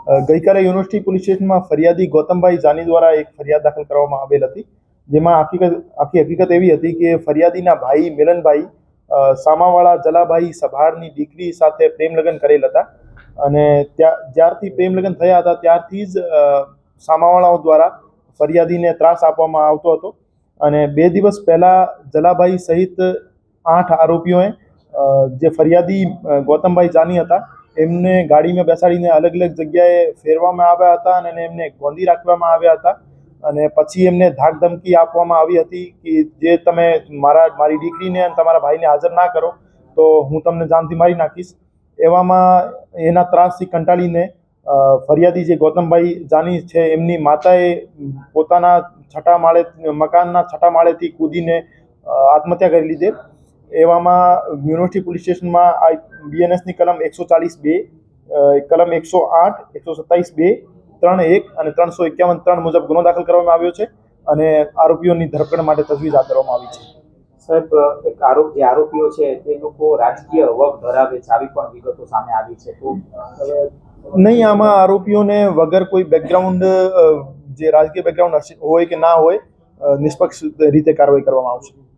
ગઈકાલે university police સ્ટેશનમાં ફરિયાદી ગૌતમભાઈ જાની દ્વારા એક ફરિયાદ દાખલ કરવામાં આવેલ હતી, જેમાં આખી હકીકત એવી હતી કે ફરિયાદીના ભાઈ મિલનભાઈ સામાવાળા જલાભાઈ સભારની દીકરી સાથે પ્રેમ લગ્ન કરેલ હતા અને જ્યારથી પ્રેમ લગ્ન થયા હતા ત્યારથી જ સામાવાળાઓ દ્વારા ફરિયાદીને ત્રાસ આપવામાં આવતો હતો અને 2 દિવસ પહેલા જલાભાઈ સહિત 8 આરોપીઓએ જે ફરિયાદી ગૌતમભાઈ જાની હતા એમને ગાડીમાં બેસાડીને અલગ અલગ જગ્યાએ ફેરવામાં આવ્યા હતા અને એમને ગોંધી રાખવામાં આવ્યા હતા અને પછી એમને ધાક ધમકી આપવામાં આવી હતી કે જે તમે મારી દીકરીને અને તમારા ભાઈને હાજર ના કરો તો હું તમને જાનથી મારી નાખીશ। એવામાં એના ત્રાસથી કંટાળીને ફરિયાદી જે ગૌતમભાઈ જાની છે એમની માતાએ પોતાના મકાનના છઠ્ઠા માળેથી કૂદીને આત્મહત્યા કરી લીધેલ। એવામાં યુનિવર્સિટી પોલીસ સ્ટેશનમાં બીએનએસની કલમ 140(2), કલમ 108, 127(2), 3(1) અને 351(3) મુજબ ગુનો દાખલ કરવામાં આવ્યો છે અને આરોપીઓની ધરપકડ માટે તજવીજ હાથ ધરવામાં આવી છે। સાહેબ, એક આરોપીઓ છે તે લોકો રાજકીય વગ ધરાવે છે, આવી પણ વિગતો સામે આવી છે, તો નહીં, આમાં આરોપીઓને વગર કોઈ બેકગ્રાઉન્ડ જે રાજકીય બેકગ્રાઉન્ડ હોય કે ના હોય નિષ્પક્ષ રીતે કાર્યવાહી કરવામાં આવશે।